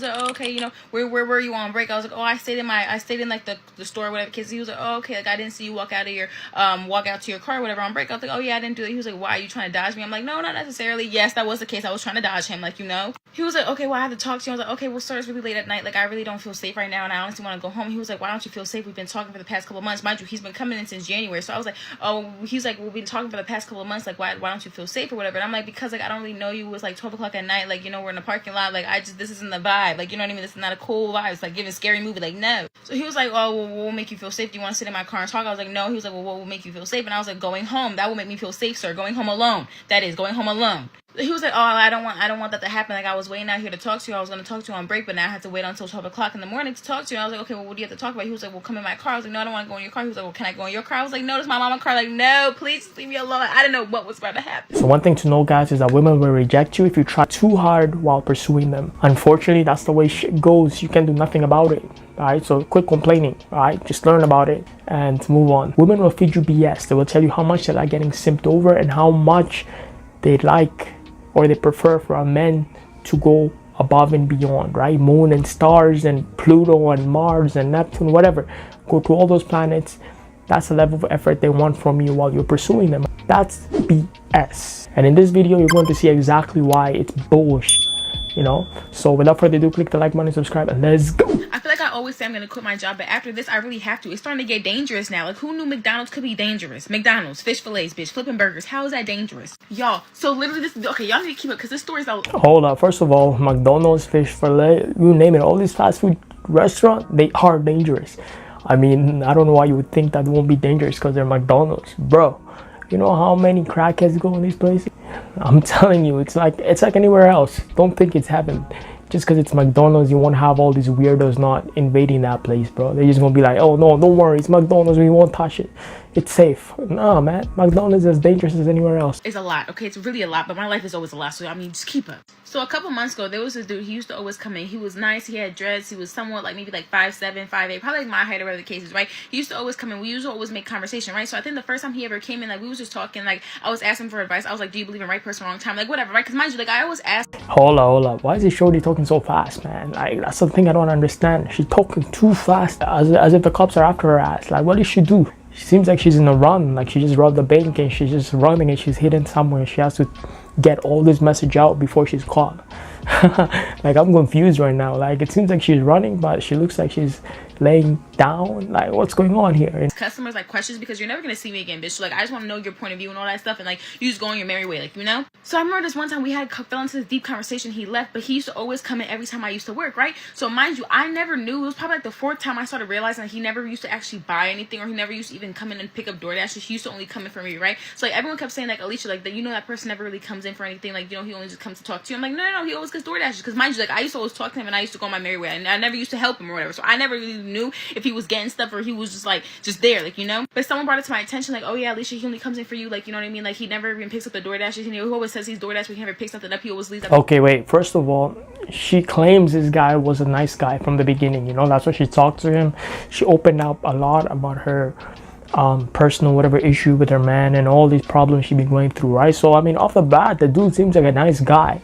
was like, oh, okay, you know, where were you on break? I was like, oh, I stayed in like the store or whatever. Kids, he was like, oh, okay, like I didn't see you walk out to your car or whatever on break. I was like, oh yeah, I didn't do it. He was like, why, are you trying to dodge me? I'm like, no, not necessarily. Yes, that was the case. I was trying to dodge him, like, you know. He was like, okay, well, I have to talk to you. I was like, okay, well, sir, it's really late at night. Like, I really don't feel safe right now, and I honestly want to go home. He was like, why don't you feel safe? We've been talking for the past couple of months. Mind you, he's been coming in since January. So I was like, oh, he's like, we've been talking for the past couple of months. Like, why don't you feel safe or whatever? And I'm like, because like I don't really know you. It was like 12 o'clock at night. Like, you know, we're in the parking lot. Like, this isn't the vibe. Like, you know what I mean? This is not a cool vibe. It's like giving scary movie. Like, no. So he was like, oh, well, what will make you feel safe? Do you want to sit in my car and talk? I was like, no. He was like, well, what will make you feel safe? And I was like, going home. That will make me feel safe, sir. Going home alone. That is going home alone. He was like, oh, I don't want that to happen. Like, I was waiting out here to talk to you. I was going to talk to you on break, but now I had to wait until 12 o'clock in the morning to talk to you. And I was like, okay, well, what do you have to talk about? He was like, well, come in my car. I was like, no, I don't want to go in your car. He was like, well, can I go in your car? I was like, no, this is my mama's car. Like, no, please just leave me alone. I didn't know what was about to happen. So one thing to know, guys, is that women will reject you if you try too hard while pursuing them. Unfortunately, that's the way shit goes. You can do nothing about it. Alright, so quit complaining. Alright, just learn about it and move on. Women will feed you BS. They will tell you how much they like getting simped over and how much they like or they prefer for a men to go above and beyond, right? Moon and stars and Pluto and Mars and Neptune, whatever. Go to all those planets. That's the level of effort they want from you while you're pursuing them. That's BS. And in this video, you're going to see exactly why it's bullshit. You know, so without further ado, click the like button, subscribe, and let's go. I feel like I always say I'm gonna quit my job, but after this I really have to. It's starting to get dangerous now. Like, who knew McDonald's could be dangerous? McDonald's, fish fillets, bitch, flipping burgers. How is that dangerous, y'all? So literally this, okay, y'all need to keep up because this story's out. Hold up. First of all, McDonald's, fish fillet, you name it, all these fast food restaurants, they are dangerous. I mean, I don't know why you would think that won't be dangerous because they're McDonald's, bro. You know how many crackheads go in these places? I'm telling you, it's like anywhere else. Don't think it's heaven. Just because it's McDonald's, you won't have all these weirdos not invading that place, bro. They're just gonna be like, oh no, don't worry, it's McDonald's, we won't touch it. It's safe. No, man, McDonald's is as dangerous as anywhere else. It's a lot, okay? It's really a lot, but my life is always a lot, so I mean, just keep up. So a couple months ago, there was this dude, he used to always come in. He was nice, he had dreads, he was somewhat like maybe like 5'7", 5'8", probably like my height or whatever the case is, right? He used to always come in. We used to always make conversation, right? So I think the first time he ever came in, like we was just talking, like I was asking for advice. I was like, do you believe in right person, wrong time? Like whatever, right? Because mind you, like I always ask. Hold up. Why is this shorty talking so fast, man? Like that's something I don't understand. She's talking too fast, as if the cops are after her ass. Like what did she do? She seems like she's in a run, like she just robbed the bank and she's just running and she's hidden somewhere. She has to get all this message out before she's caught. Like I'm confused right now. Like it seems like she's running, but she looks like she's laying down. Like what's going on here? And customers like questions because you're never gonna see me again, bitch. So, like I just want to know your point of view and all that stuff, and like you just go on your merry way, like you know. So I remember this one time we fell into this deep conversation. He left, but he used to always come in every time I used to work, right? So mind you, I never knew. It was probably like the fourth time I started realizing that he never used to actually buy anything, or he never used to even come in and pick up DoorDash. He used to only come in for me, right? So like everyone kept saying like, Alicia, like that, you know, that person never really comes in for anything. Like, you know, he only just comes to talk to you. I'm like, no, he always gets DoorDash because mind you, like I used to always talk to him and I used to go on my merry way, and I never used to help him or whatever. So I never really knew if he was getting stuff or he was just there, like, you know. But someone brought it to my attention, like, oh yeah, Alicia, he only comes in for you, like, you know what I mean? Like he never even picks up the DoorDash. He always says he's DoorDash, but he never picks something up. He always leaves. Okay, wait. First of all, she claims this guy was a nice guy from the beginning. You know, that's why she talked to him. She opened up a lot about her personal whatever issue with her man and all these problems she's been going through, right? So I mean, off the bat, the dude seems like a nice guy.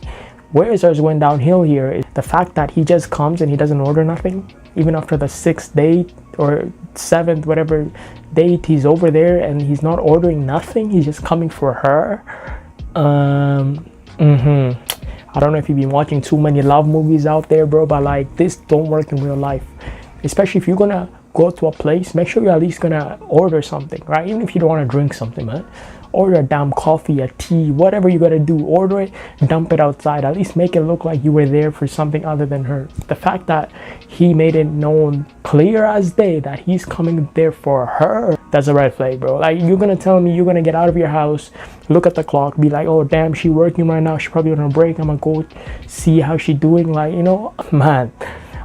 Where it starts going downhill here is the fact that he just comes and he doesn't order nothing, even after the 6th date or 7th, whatever date he's over there and he's not ordering nothing. He's just coming for her. I don't know if you've been watching too many love movies out there, bro, but like this don't work in real life. Especially if you're gonna go to a place, make sure you're at least gonna order something, right? Even if you don't want to drink something, man. Order a damn coffee, a tea, whatever you gotta do. Order it, dump it outside. At least make it look like you were there for something other than her. The fact that he made it known clear as day that he's coming there for her, that's a red flag, bro. Like, you're gonna tell me you're gonna get out of your house, look at the clock, be like, oh damn, she working right now, she probably on a break, I'm gonna go see how she doing. Like, you know, man,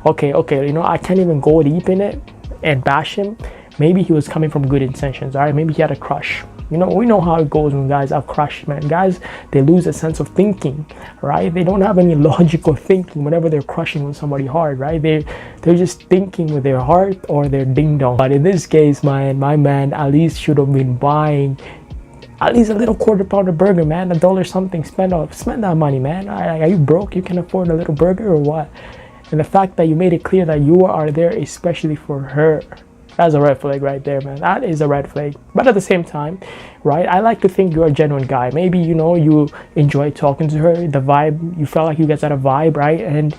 okay, you know, I can't even go deep in it and bash him. Maybe he was coming from good intentions, all right? Maybe he had a crush. You know, we know how it goes when guys have crush, man. Guys, they lose a sense of thinking, right? They don't have any logical thinking whenever they're crushing on somebody hard, right? They're just thinking with their heart or their ding dong. But in this case, my man at least should have been buying at least a little quarter pounder burger, man. $1 something. Spend that money, man. Are you broke? You can afford a little burger or what? And the fact that you made it clear that you are there especially for her, that's a red flag right there, man. That is a red flag. But at the same time, right, I like to think you're a genuine guy. Maybe, you know, you enjoy talking to her, the vibe, you felt like you guys had a vibe, right? And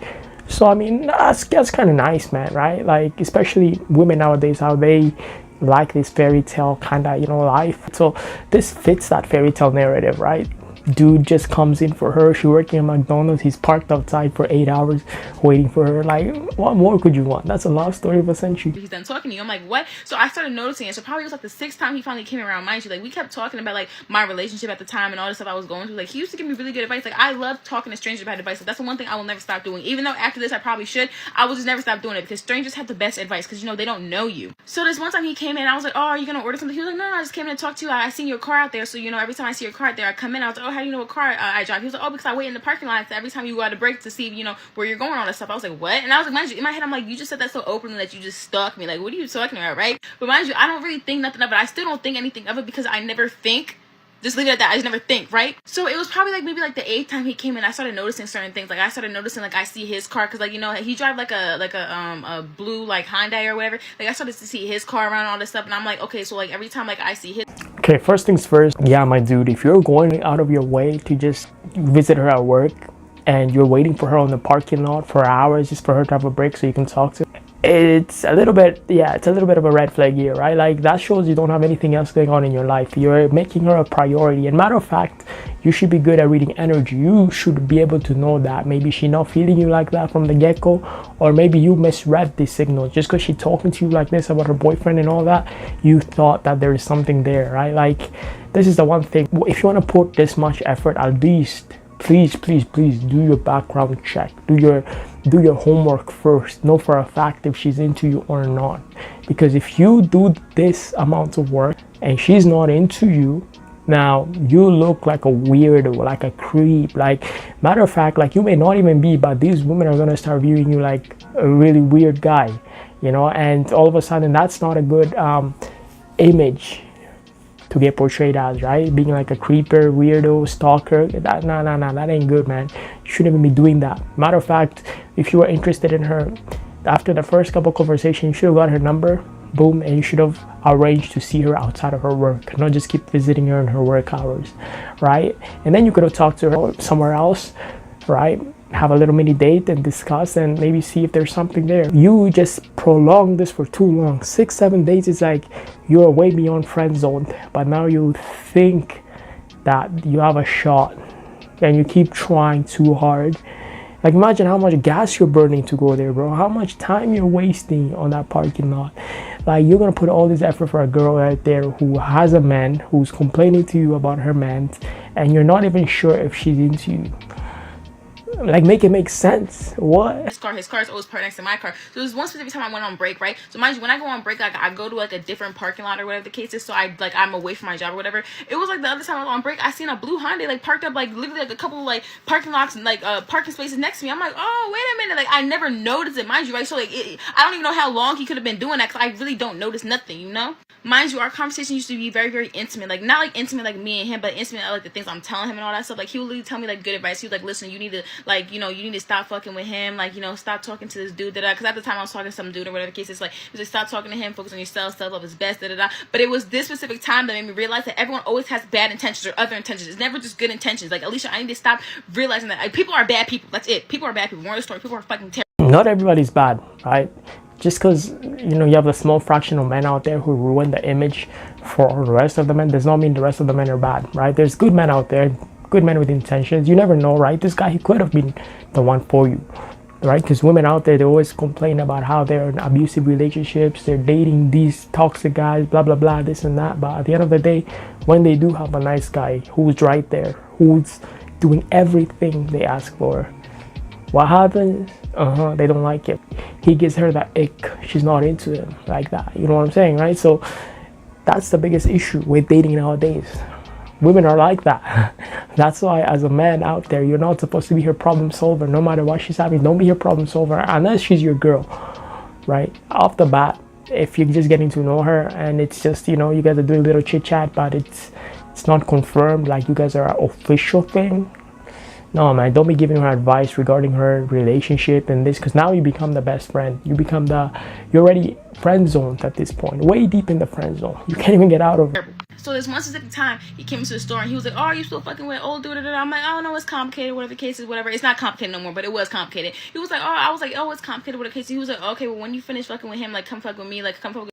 so, I mean, that's kind of nice, man, right? Like, especially women nowadays, how they like this fairy tale kind of, you know, life. So this fits that fairy tale narrative, right? Dude just comes in for her. She's working at McDonald's. He's parked outside for 8 hours waiting for her. Like, what more could you want? That's a love story of a century. He's done talking to you. I'm like, what? So I started noticing it. So probably it was like the 6th time he finally came around. Mind you, like, we kept talking about like my relationship at the time and all the stuff I was going through. Like, he used to give me really good advice. Like, I love talking to strangers about advice. Like, that's the one thing I will never stop doing. Even though after this I probably should, I will just never stop doing it because strangers have the best advice because, you know, they don't know you. So this one time he came in, I was like, oh, are you gonna order something? He was like, no, I just came in to talk to you. I seen your car out there. So, you know, every time I see your car out there, I come in. I was like, oh, how do you know what car I drive? He was like, oh, because I wait in the parking lot every time you go out to break to see, you know, where you're going on and stuff. I was like, what? And I was like, mind you, in my head, I'm like, you just said that so openly that you just stalked me. Like, what are you talking about, right? But mind you, I don't really think nothing of it. I still don't think anything of it because I never think. Just leave it at that. I just never think, right? So it was probably like maybe like the 8th time he came in, I started noticing certain things. Like I started noticing like I see his car because like, you know, he drive like a blue like Hyundai or whatever. Like I started to see his car around all this stuff, and I'm like, okay, so like every time like I see his. Okay, first things first. Yeah, my dude, if you're going out of your way to just visit her at work and you're waiting for her on the parking lot for hours just for her to have a break so you can talk to her, it's a little bit of a red flag here, right? Like that shows you don't have anything else going on in your life. You're making her a priority, and matter of fact, you should be good at reading energy. You should be able to know that maybe she not feeling you like that from the get-go, or maybe you misread the signals. Just because she talking to you like this about her boyfriend and all that, you thought that there is something there, right? Like this is the one thing, if you want to put this much effort, at least please do your background check, do your homework first. Know for a fact if she's into you or not, because if you do this amount of work and she's not into you, now you look like a weirdo, like a creep. Like matter of fact, like you may not even be, but these women are gonna start viewing you like a really weird guy, you know, and all of a sudden that's not a good image to get portrayed as, right? Being like a creeper, weirdo, stalker, that ain't good, man. You shouldn't even be doing that. Matter of fact, if you were interested in her after the first couple conversations, you should have got her number, boom, and you should have arranged to see her outside of her work, not just keep visiting her in her work hours, right? And then you could have talked to her somewhere else, right? Have a little mini date and discuss and maybe see if there's something there. You just prolong this for too long. 6-7 days is like you're way beyond friend zone, but now you think that you have a shot and you keep trying too hard. Like imagine how much gas you're burning to go there, bro. How much time you're wasting on that parking lot. Like you're gonna put all this effort for a girl right there who has a man, who's complaining to you about her man, and you're not even sure if she's into you. Like make it make sense. What? His car is always parked next to my car. So there's one specific time I went on break, right? So mind you, when I go on break, like I go to like a different parking lot or whatever the case is. So I'm away from my job or whatever. It was like the other time I was on break, I seen a blue Hyundai like parked up like literally like a couple of like parking lots and like parking spaces next to me. I'm like, oh wait a minute, like I never noticed it, mind you, right? So like I don't even know how long he could have been doing that because I really don't notice nothing, you know. Mind you, our conversation used to be very, very intimate. Like not like intimate like me and him, but intimate like the things I'm telling him and all that stuff. Like he would literally tell me like good advice. He was like, listen, you need to like, you know, you need to stop fucking with him. Like, you know, stop talking to this dude. Because at the time I was talking to some dude or whatever the case is. Like, he was like, stop talking to him. Focus on yourself. Self love is best. But it was this specific time that made me realize that everyone always has bad intentions or other intentions. It's never just good intentions. Like Alicia, I need to stop realizing that like, people are bad people. That's it. People are bad people. Moral of the story. People are fucking terrible. Not everybody's bad, right? Just because, you know, you have a small fraction of men out there who ruin the image for the rest of the men does not mean the rest of the men are bad, right? There's good men out there, good men with intentions. You never know, right? This guy, he could have been the one for you, right? Because women out there, they always complain about how they're in abusive relationships, they're dating these toxic guys, blah, blah, blah, this and that. But at the end of the day, when they do have a nice guy who's right there, who's doing everything they ask for, what happens? They don't like it. He gives her that ick. She's not into him like that. You know what I'm saying, right? So that's the biggest issue with dating nowadays. Women are like that. That's why as a man out there, you're not supposed to be her problem solver. No matter what she's having, don't be her problem solver unless she's your girl, right? Off the bat, if you're just getting to know her and it's just, you know, you guys are doing a little chit chat, but it's not confirmed, like you guys are an official thing, No, man, don't be giving her advice regarding her relationship and this, because now you become the best friend. You're already friend zoned at this point, way deep in the friend zone. You can't even get out of it. So this one specific time, he came into the store and he was like, "Oh, are you still fucking with old dude?" I'm like, "Oh no, it's complicated. Whatever the case is, whatever. It's not complicated no more, but it was complicated." He was like, "Oh," I was like, "Oh, it's complicated. Whatever the case." He was like, "Okay, well when you finish fucking with him, like come fuck with me, like come fuck with."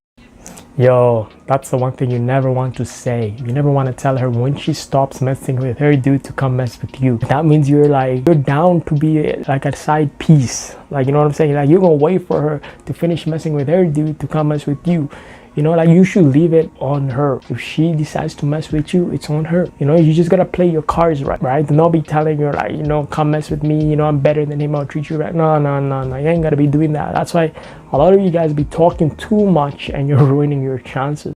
Yo, that's the one thing you never want to say. You never want to tell her when she stops messing with her dude to come mess with you. That means you're down to be like a side piece. Like, you know what I'm saying? Like, you're gonna wait for her to finish messing with her dude to come mess with you. You know, like, you should leave it on her. If she decides to mess with you, it's on her. You know, you just gotta play your cards right? Do not be telling her, like, you know, come mess with me, you know, I'm better than him, I'll treat you right. No. You ain't gotta be doing that. That's why a lot of you guys be talking too much and you're ruining your chances.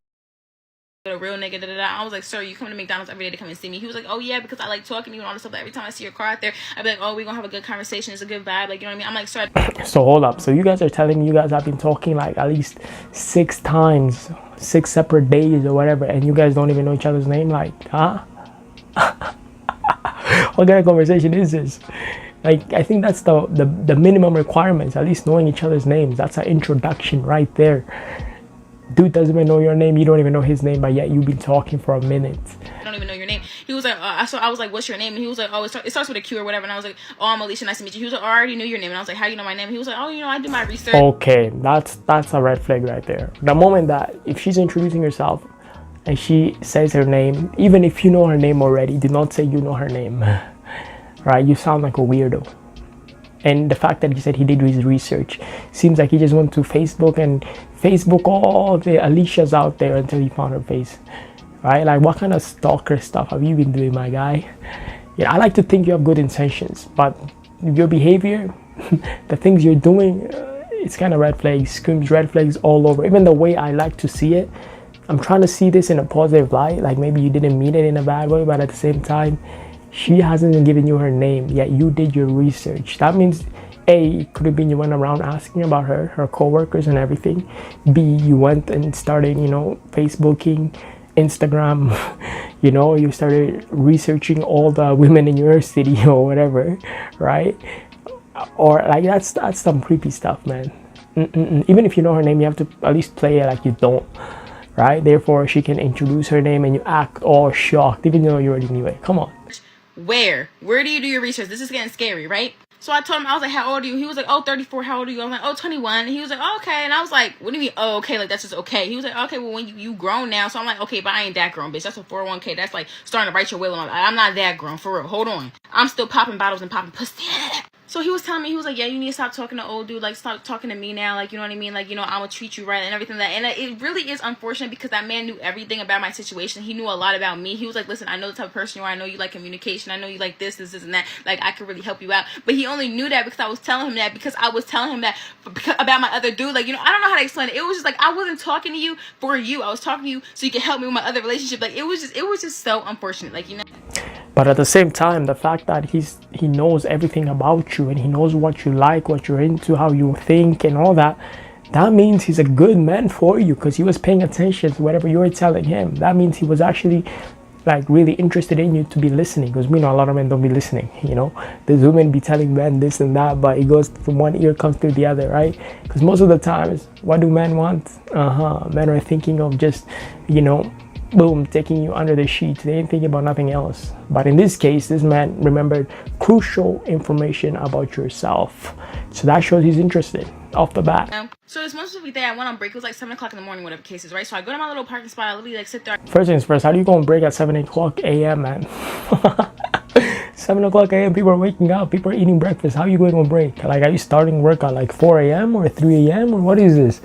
A real nigga, I was like, "Sir, you come to McDonald's every day to come and see me?" He was like, "Oh yeah, because I like talking to you and all this stuff. Every time I see your car out there, I'd be like, oh, we're gonna have a good conversation. It's a good vibe. Like, you know what I mean?" I'm like, "Sir." So hold up. So you guys are telling me you guys have been talking like at least 6 times, 6 separate days or whatever, and you guys don't even know each other's name? Like, huh? What kind of conversation is this? Like, I think that's the minimum requirements, at least knowing each other's names. That's an introduction right there. Dude doesn't even know your name, you don't even know his name, but yet you've been talking for a minute. "I don't even know your name." He was like, I was like, "What's your name?" And he was like, "Oh, it starts with a Q or whatever." And I was like, "Oh, I'm Alicia, nice to meet you." He was like, "Oh, I already knew your name." And I was like, "How do you know my name?" He was like, "Oh, you know, I do my research." Okay, that's a red flag right there. The moment that if she's introducing herself and she says her name, even if you know her name already, do not say you know her name. Right? You sound like a weirdo. And the fact that he said he did his research seems like he just went to Facebook and Facebook all the Alicias out there until he found her face. Right? Like, what kind of stalker stuff have you been doing, my guy? Yeah, I like to think you have good intentions, but your behavior, the things you're doing, it's kind of red flags, screams red flags all over. Even the way I like to see it, I'm trying to see this in a positive light. Like, maybe you didn't mean it in a bad way, but at the same time, she hasn't even given you her name, yet you did your research. That means, A, it could have been you went around asking about her co-workers and everything. B, you went and started, you know, Facebooking, Instagram, you know, you started researching all the women in your city or whatever, right? Or like, that's some creepy stuff, man. Even if you know her name, you have to at least play it like you don't, right? Therefore, she can introduce her name and you act all shocked, even though you already knew it. Come on. Where do you do your research? This is getting scary, right? So I told him, I was like, "How old are you?" He was like, "Oh, 34. How old are you?" I was like, "Oh, 21. And he was like, "Oh, okay." And I was like, "What do you mean, oh, okay? Like, that's just okay." He was like, "Okay, well, when you grown now." So I'm like, "Okay, but I ain't that grown, bitch. That's a 401k. That's like starting to write your will on. I'm not that grown, for real. Hold on. I'm still popping bottles and popping pussy." So he was telling me, he was like, "Yeah, you need to stop talking to old dude. Like, stop talking to me now. Like, you know what I mean? Like, you know, I'm gonna treat you right and everything like that." And it really is unfortunate because that man knew everything about my situation. He knew a lot about me. He was like, "Listen, I know the type of person you are. I know you like communication. I know you like this, and that. Like, I could really help you out." But he only knew that because I was telling him that, because I was telling him that about my other dude. Like, you know, I don't know how to explain it. It was just like, I wasn't talking to you for you. I was talking to you so you could help me with my other relationship. Like, it was just so unfortunate. Like, you know. But at the same time, the fact that he knows everything about you and he knows what you like, what you're into, how you think and all that, that means he's a good man for you because he was paying attention to whatever you were telling him. That means he was actually like really interested in you to be listening, because we know a lot of men don't be listening, you know. There's women be telling men this and that, but it goes from one ear comes through the other, right? Because most of the times, what do men want? Men are thinking of just, you know, boom, taking you under the sheets. They ain't thinking about nothing else. But in this case, this man remembered crucial information about yourself. So that shows he's interested off the bat. So this one specific day, I went on break. It was like 7 o'clock in the morning, whatever the case is, right? So I go to my little parking spot. I literally like sit there. First things first, how do you go on break at 7 o'clock a.m., man? 7 o'clock a.m., people are waking up. People are eating breakfast. How are you going on break? Like, are you starting work at like 4 a.m. or 3 a.m. or what is this?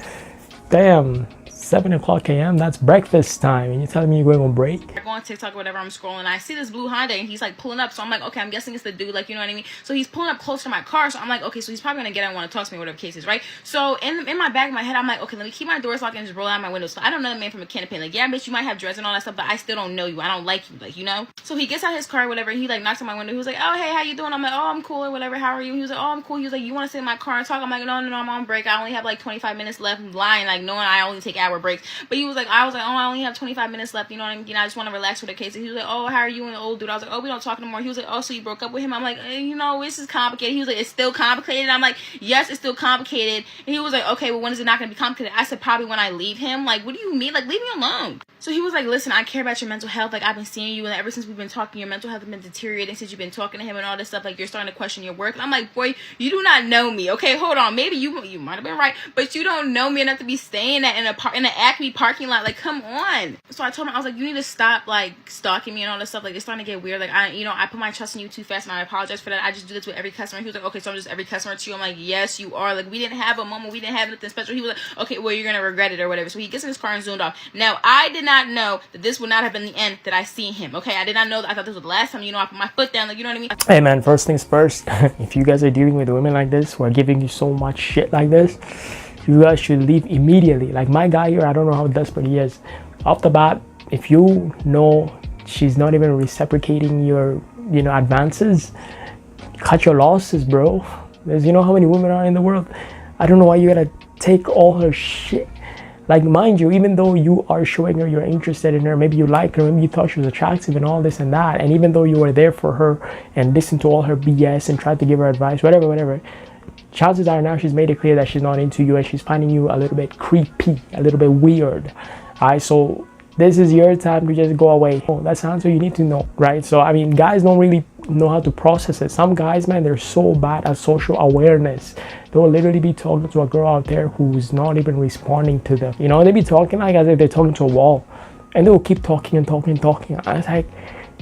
Damn. 7 o'clock a.m. That's breakfast time, and you're telling me you're going on break? I go on TikTok or whatever, I'm scrolling, and I see this blue Honda, and he's like pulling up. So I'm like, okay, I'm guessing it's the dude, like, you know what I mean? So he's pulling up close to my car. So I'm like, okay, so he's probably gonna get out and want to talk to me, whatever the case is, right? So in my back of my head, I'm like, okay, let me keep my doors locked and just roll out my windows. So I don't know the man from a can of paint. Like, yeah, bitch, you might have dreads and all that stuff, but I still don't know you. I don't like you, like, you know? So he gets out his car or whatever, and he like knocks on my window. He was like, "Oh, hey, how you doing?" I'm like, "Oh, I'm cool," or whatever. "How are you?" He was like, "Oh, I'm cool." He was like, "You want to sit in my car and talk?" I'm like, no, I'm on break. I only have like 25 minutes left. I'm lying, like, knowing I only take hour breaks. But he was like, I was like, oh, I only have 25 minutes left. You know what I mean? I just want to relax with the case. And he was like, oh, how are you and the old dude? I was like, oh, we don't talk no more. He was like, oh, so you broke up with him? I'm like, you know, this is complicated. He was like, it's still complicated. I'm like, yes, it's still complicated. And he was like, okay, well, when is it not going to be complicated? I said, probably when I leave him. Like, what do you mean? Like, leave me alone. So he was like, listen, I care about your mental health. Like, I've been seeing you, and ever since we've been talking, your mental health has been deteriorating since you've been talking to him and all this stuff. Like, you're starting to question your work. And I'm like, boy, you do not know me. Okay, hold on. Maybe you might have been right, but you don't know me enough to be staying in an Acme parking lot. Like, come on. So I told him, I was like, you need to stop, like, stalking me and all this stuff. Like, it's starting to get weird. Like, I put my trust in you too fast, and I apologize for that. I just do this with every customer. He was like, okay, so I'm just every customer to you. I'm like, yes, you are. Like, we didn't have a moment. We didn't have nothing special. He was like, okay, well, you're gonna regret it or whatever. So he gets in his car and zoomed off. Now, I did not know that this would not have been the end that I seen him. Okay, I did not know that. I thought this was the last time, you know, I put my foot down. Like, you know what I mean? Hey man, first things first, if you guys are dealing with women like this who are giving you so much shit like this, you guys should leave immediately. Like my guy here, I don't know how desperate he is. Off the bat, if you know she's not even reciprocating your, you know, advances, cut your losses, bro. There's, you know how many women are in the world. I don't know why you gotta take all her shit. Like, mind you, even though you are showing her you're interested in her, maybe you like her, maybe you thought she was attractive and all this and that, and even though you were there for her and listened to all her BS and tried to give her advice, whatever, chances are now she's made it clear that she's not into you and she's finding you a little bit creepy, a little bit weird. Alright, so this is your time to just go away. Oh, that's the answer you need to know, right? So, I mean, guys don't really know how to process it. Some guys, man, they're so bad at social awareness. They'll literally be talking to a girl out there who's not even responding to them. You know, they be talking like as if they're talking to a wall. And they'll keep talking and talking and talking. I was like,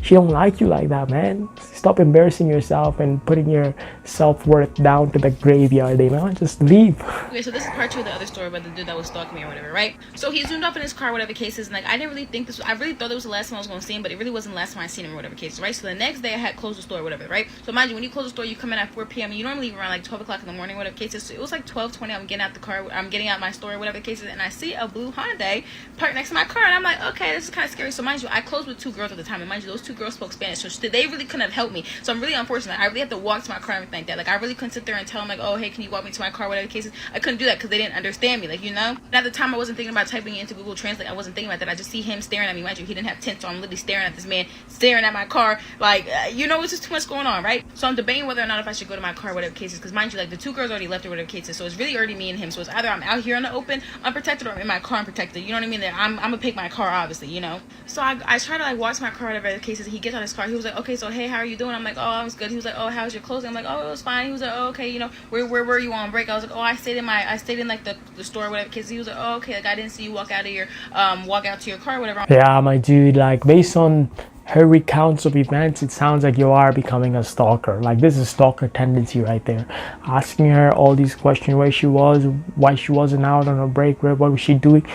she don't like you like that, man. Stop embarrassing yourself and putting your self-worth down to the graveyard, you know? Just leave. Okay, so this is part two of the other story about the dude that was stalking me or whatever, right? So he zoomed up in his car, whatever case is, and like I didn't really think this. I really thought it was the last time I was going to see him, but it really wasn't the last time I seen him or whatever case, right? So the next day I had closed the store or whatever, right? So mind you, when you close the store, you come in at 4 p.m. You normally leave around like 12 o'clock in the morning, whatever cases. So it was like 12:20. I'm getting out the car. I'm getting out my store, whatever cases, and I see a blue Hyundai parked next to my car, and I'm like, okay, this is kind of scary. So mind you, I closed with 2 girls at the time, and mind you, those 2 girls spoke Spanish, so they really couldn't have helped me. So I'm really unfortunate. I really had to walk to my car and everything like that. Like I really couldn't sit there and tell them like, oh hey, can you walk me to my car, whatever the case is. I couldn't do that because they didn't understand me, like, you know. And at the time I wasn't thinking about typing it into Google Translate. I wasn't thinking about that. I just see him staring at me. Mind you, he didn't have tint, so I'm literally staring at this man staring at my car. Like you know, it's just too much going on, right? So I'm debating whether or not if I should go to my car, whatever cases, because mind you, like the 2 girls already left or whatever cases, so it's really already me and him. So it's either I'm out here in the open unprotected or I'm in my car unprotected, you know what I mean? That I'm gonna pick my car, obviously, you know. So I try to like walk to my car, whatever the cases. He gets out of his car. He was like, okay, so hey, how are you doing? I'm like, oh, I was good. He was like, oh, how's your closing? I'm like, oh, it was fine. He was like, oh, okay, you know, where were you on break? I was like, oh, I stayed in like the store, whatever case. He was like, oh, okay, like I didn't see you walk out to your car, whatever. Yeah, my dude, like based on her recounts of events, it sounds like you are becoming a stalker. Like this is stalker tendency right there. Asking her all these questions, where she was, why she wasn't out on a break, what was she doing?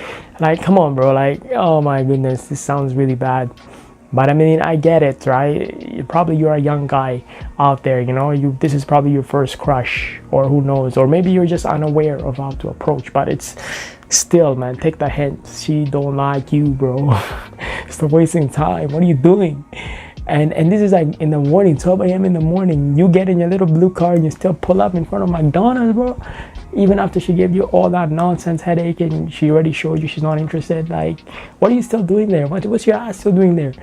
Like, come on, bro. Like, oh my goodness, this sounds really bad. But I mean, I get it, right? You're a young guy out there, you know. This is probably your first crush, or who knows, or maybe you're just unaware of how to approach. But it's still, man, take the hint. She don't like you, bro. Stop wasting time. What are you doing? And this is like in the morning, 12 a.m. in the morning. You get in your little blue car and you still pull up in front of McDonald's, bro. Even after she gave you all that nonsense headache and she already showed you she's not interested. Like, what are you still doing there? What's your ass still doing there?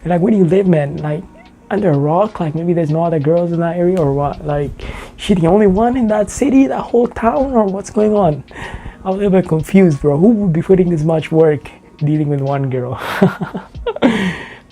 Like, where do you live, man? Like, under a rock? Like, maybe there's no other girls in that area or what? Like, she the only one in that city, that whole town, or what's going on? I'm a little bit confused, bro. Who would be putting this much work dealing with one girl?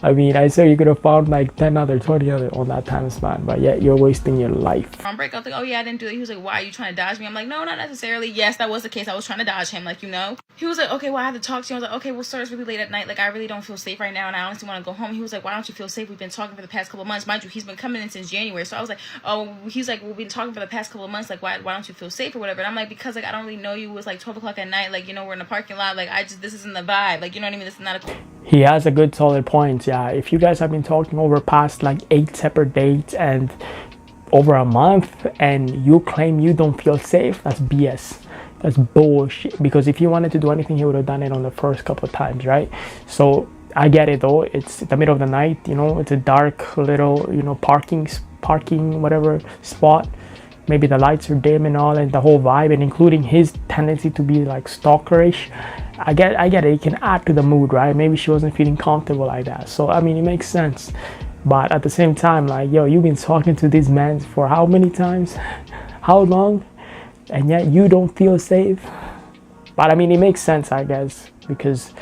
I mean, I say you could have found like 10 other, 20 other on that time span, but yet you're wasting your life. On break, I was like, oh yeah, I didn't do it. He was like, why are you trying to dodge me? I'm like, no, not necessarily. Yes, that was the case. I was trying to dodge him, like, you know. He was like, okay, well, I have to talk to you. I was like, okay, well, sir, it's really late at night. Like, I really don't feel safe right now, and I honestly want to go home. He was like, why don't you feel safe? We've been talking for the past couple of months. Mind you, he's been coming in since January. So I was like, oh, he's like, we've been talking for the past couple of months. Like, why don't you feel safe or whatever? And I'm like, because, like, I don't really know you. It was like 12 o'clock at night. Like, you know, we're in the parking lot. Like, this isn't the vibe. Like, you know what I mean? This is not a... He has a good solid point. Yeah, if you guys have been talking over past like 8 separate dates and over a month and you claim you don't feel safe, that's BS. That's bullshit. Because if he wanted to do anything, he would have done it on the first couple of times, right? So I get it though. It's the middle of the night, you know, it's a dark little, you know, parking whatever spot. maybe the lights are dim and all, and the whole vibe, and including his tendency to be like stalkerish. I get it. It can add to the mood, right? Maybe she wasn't feeling comfortable like that. So I mean, it makes sense. But at the same time, like, yo, you've been talking to these men for how many times? How long? And yet you don't feel safe. But I mean, it makes sense, I guess, because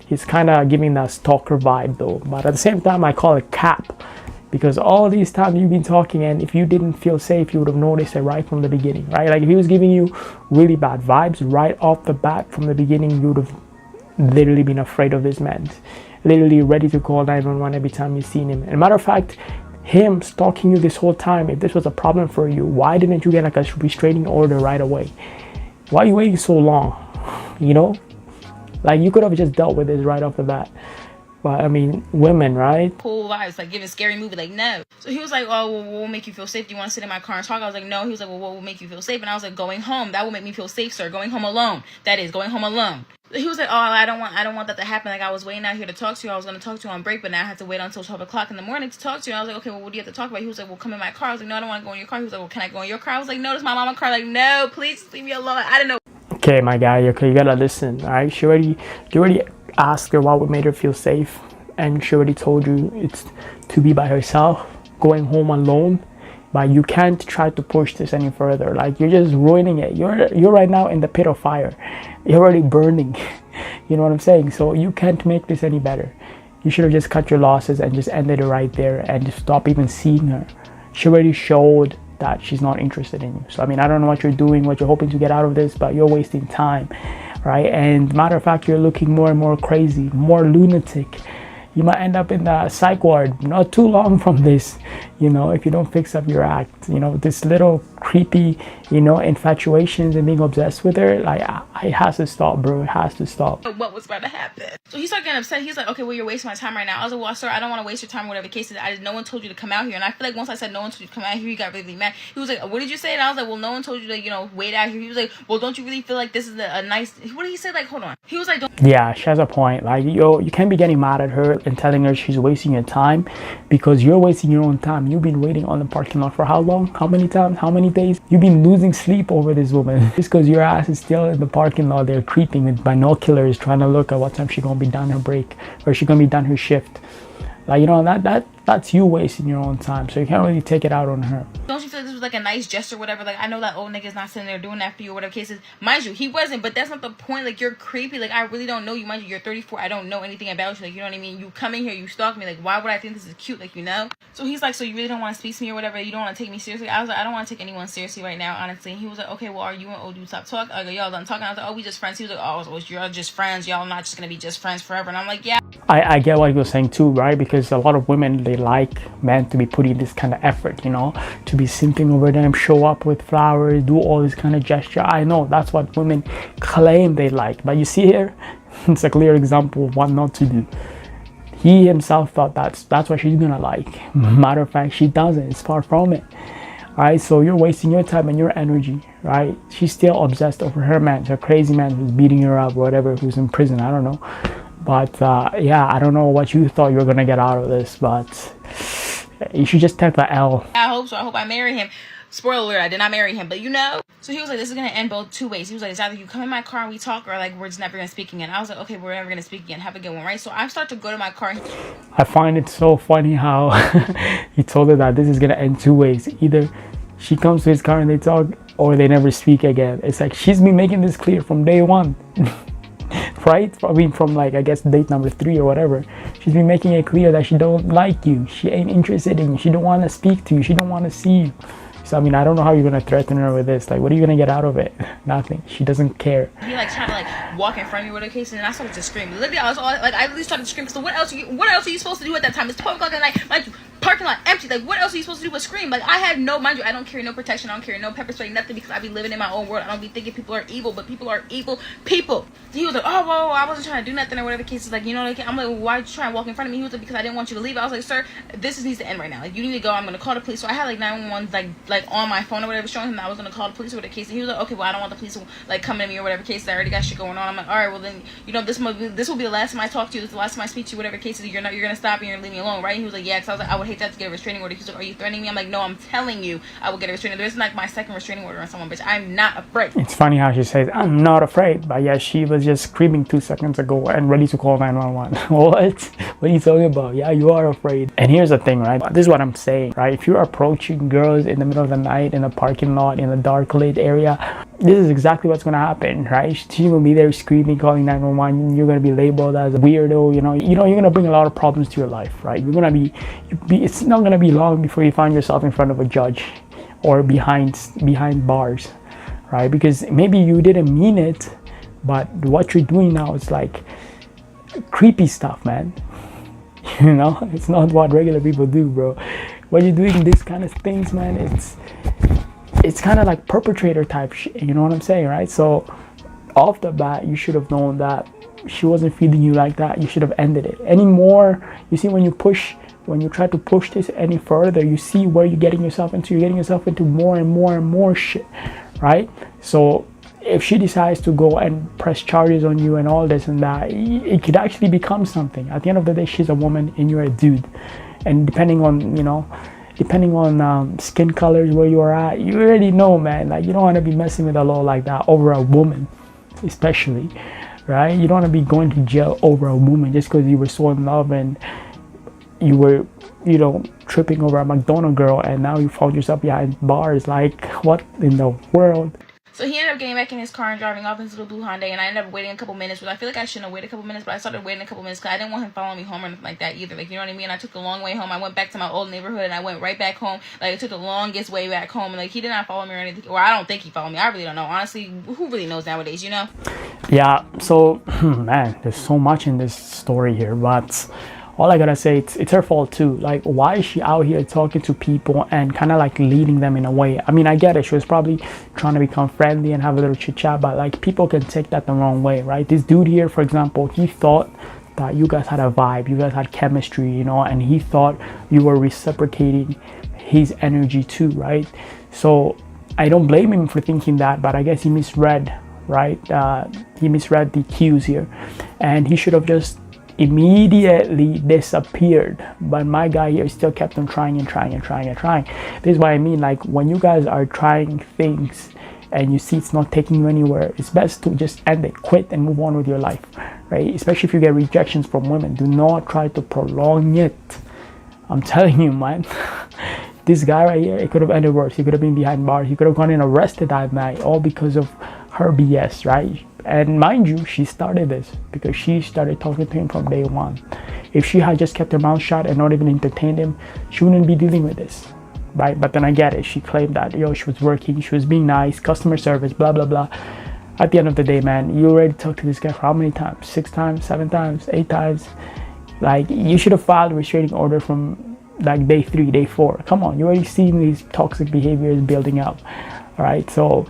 he's kind of giving that stalker vibe though. But at the same time, I call it cap, because all these times you've been talking, and if you didn't feel safe, you would have noticed it right from the beginning, right? Like if he was giving you really bad vibes right off the bat from the beginning, you would have literally been afraid of this man, literally ready to call 911 every time you seen him. And matter of fact, him stalking you this whole time, if this was a problem for you, why didn't you get like a restraining order right away? Why are you waiting so long? You know, like you could have just dealt with this right off the bat. But I mean, women, right? Cool vibes, like giving scary movie, like no. So he was like, oh, well, what will make you feel safe? Do you want to sit in my car and talk? I was like, no. He was like, well, what will make you feel safe? And I was like, going home. That will make me feel safe, sir. Going home alone. That is, going home alone. He was like, oh, I don't want that to happen. Like I was waiting out here to talk to you. I was going to talk to you on break, but now I had to wait until 12 o'clock in the morning to talk to you. And I was like, okay, well, what do you have to talk about? He was like, well, come in my car. I was like, no, I don't want to go in your car. He was like, well, can I go in your car? I was like, no, it's my mama's car. Like, no, please leave me alone. I don't know. Okay, my guy, okay, you gotta listen, all right? You already asked her what would make her feel safe, and she already told you it's to be by herself, going home alone. But you can't try to push this any further. Like you're just ruining it. You're right now in the pit of fire. You're already burning. You know what I'm saying? So you can't make this any better. You should have just cut your losses and just ended it right there and just stop even seeing her. She already showed that she's not interested in you. So I mean, I don't know what you're doing, what you're hoping to get out of this, but you're wasting time, right? And matter of fact, you're looking more and more crazy, more lunatic. You might end up in the psych ward not too long from this, you know, if you don't fix up your act. You know, this little creepy, you know, infatuations and being obsessed with her, like, it has to stop, bro. It has to stop. What was about to happen? So he started getting upset. He's like, okay, well, you're wasting my time right now. I was like, well, sir, I don't want to waste your time, whatever the case is. No one told you to come out here. And I feel like once I said no one told you to come out here, he got really mad. He was like, what did you say? And I was like, well, no one told you to, you know, wait out here. He was like, well, don't you really feel like this is a nice, what did he say? Like, hold on. He was like, don't. Yeah, she has a point. Like, yo, you can't be getting mad at her and telling her she's wasting your time, because you're wasting your own time. You've been waiting on the parking lot for how long? How many times? How many days? You've been losing sleep over this woman just because your ass is still in the parking lot there creeping with binoculars trying to look at what time she's gonna be done her break, or she's gonna be done her shift. Like, you know, that's you wasting your own time, so you can't really take it out on her. Don't you feel like this was like a nice gesture or whatever? Like, I know that old nigga's not sitting there doing that for you or whatever case is. Mind you, he wasn't, but that's not the point. Like, you're creepy. Like, I really don't know you. Mind you, you're 34. I don't know anything about you. Like, you know what I mean? You come in here, you stalk me. Like, why would I think this is cute? Like, you know? So he's like, so you really don't want to speak to me or whatever? You don't want to take me seriously? I was like, I don't want to take anyone seriously right now, honestly. And he was like, okay, well, are you and old dude stop talking? I go, y'all done talking? I was like, oh, we just friends. He was like, oh, well, you're just friends. Y'all not just going to be just friends forever. And I'm like, yeah. I get what you're saying too, right? Because a lot of women, they like men to be putting this kind of effort, you know, to be simping over them, show up with flowers, do all this kind of gesture. I know that's what women claim they like, but you see here, it's a clear example of what not to do. He himself thought that's what she's gonna like. Matter of fact, she doesn't. It's far from it. All right, so you're wasting your time and your energy, right? She's still obsessed over her man, her crazy man who's beating her up, whatever, who's in prison. I don't know. But yeah, I don't know what you thought you were gonna get out of this, but you should just take the L. I hope so. I hope I marry him. Spoiler alert, I did not marry him, but you know. So he was like, this is gonna end both two ways. He was like, it's either you come in my car and we talk, or like we're just never gonna speak again. I was like, okay, we're never gonna speak again. Have a good one, right? So I start to go to my car. I find it so funny how he told her that this is gonna end two ways. Either she comes to his car and they talk, or they never speak again. It's like she's been making this clear from day one. Right? I mean, from like, I guess date number 3 or whatever, she's been making it clear that she don't like you, she ain't interested in you, she don't want to speak to you, she don't want to see you. So I mean, I don't know how you're gonna threaten her with this. Like, what are you gonna get out of it? Nothing. She doesn't care. He like trying to like walk in front of me with a case, and I started to scream. Literally, I was all, like, I really started to scream. So what else are you supposed to do at that time? It's 12 o'clock at night. Mind you, parking lot empty. Like, what else are you supposed to do but scream? Like, I had no, mind you, I don't carry no protection. I don't carry no pepper spray, nothing, because I be living in my own world. I don't be thinking people are evil, but people are evil people. So he was like, oh, whoa, I wasn't trying to do nothing or whatever case is. Like, you know, like, I'm like, well, why'd you try and walk in front of me? He was like, because I didn't want you to leave. I was like, sir, this needs to end right now. Like, you need to go. I'm gonna call the police. So I had like 911 like on my phone or whatever, showing him that I was gonna call the police or whatever case. And he was like, okay, well, I don't want the police to like come to me or whatever case. I already got shit going on. I'm like, all right, well then, you know, this will be the last time I talk to you. This is the last time I speak to you. Whatever case is, you're gonna stop and you're gonna leave me alone, right? And he was like, yeah, because I was like, I would hate kids have to get a restraining order. He's like, are you threatening me? I'm like, no, I'm telling you I will get a restraining order. This is like my second restraining order on someone, bitch. I'm not afraid. It's funny how she says, I'm not afraid. But yeah, she was just screaming 2 seconds ago and ready to call 911. What? What are you talking about? Yeah, you are afraid. And here's the thing, right? This is what I'm saying, right? If you're approaching girls in the middle of the night in a parking lot, in a dark lit area, this is exactly what's gonna happen, right? She will be there screaming, calling 911. You're gonna be labeled as a weirdo, you're gonna bring a lot of problems to your life, right? You're gonna be it's not gonna be long before you find yourself in front of a judge or behind bars, right? Because maybe you didn't mean it, but what you're doing now is like creepy stuff, man. It's not what regular people do, bro. When you're doing this kind of things, man, it's kind of like perpetrator type shit, you know what I'm saying, right? So off the bat, you should have known that she wasn't feeding you like that. You should have ended it. Anymore, you see, when you try to push this any further, you see where you're getting yourself into. You're getting yourself into more and more and more shit, right? So if she decides to go and press charges on you and all this and that, it could actually become something. At the end of the day, she's a woman and you're a dude. And depending on skin colors, where you are at, you already know, man. Like, you don't want to be messing with a law like that over a woman, especially, right? You don't want to be going to jail over a woman just because you were so in love and you were, tripping over a McDonald's girl, and now you found yourself behind bars. Like, what in the world? So he ended up getting back in his car and driving off into the blue Hyundai, and I ended up waiting a couple minutes, but I feel like I shouldn't have waited a couple minutes, but I started waiting a couple minutes because I didn't want him following me home or anything like that either. Like, you know what I mean? I took the long way home. I went back to my old neighborhood, and I went right back home. Like, I took the longest way back home, and, like, he did not follow me or anything. Or I don't think he followed me. I really don't know. Honestly, who really knows nowadays, Yeah, so, man, there's so much in this story here, but all I gotta say, it's her fault too. Like, why is she out here talking to people and kind of like leading them in a way? I mean, I get it. She was probably trying to become friendly and have a little chit chat, but like, people can take that the wrong way, right? This dude here, for example, he thought that you guys had a vibe, you guys had chemistry, and he thought you were reciprocating his energy too, right? So I don't blame him for thinking that, but I guess he misread, right? He misread the cues here, and he should have just immediately disappeared. But my guy here still kept on trying. This is what I mean. Like, when you guys are trying things and you see it's not taking you anywhere, it's best to just end it, quit, and move on with your life, right? Especially if you get rejections from women. Do not try to prolong it. I'm telling you, man. This guy right here, it could have ended worse. He could have been behind bars. He could have gotten arrested that night, all because of her BS, right? And mind you, she started this because she started talking to him from day one. If she had just kept her mouth shut and not even entertained him, she wouldn't be dealing with this, right? But then I get it. She claimed that, she was working, she was being nice, customer service, blah, blah, blah. At the end of the day, man, you already talked to this guy for how many times? 6 times, 7 times, 8 times? Like, you should have filed a restraining order from like day 3, day 4. Come on, you already seen these toxic behaviors building up, all right? So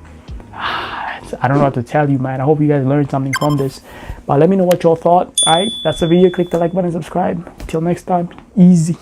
I don't know what to tell you, man. I hope you guys learned something from this, but let me know what y'all thought. All right, that's the video. Click the like button, subscribe. Till next time, easy.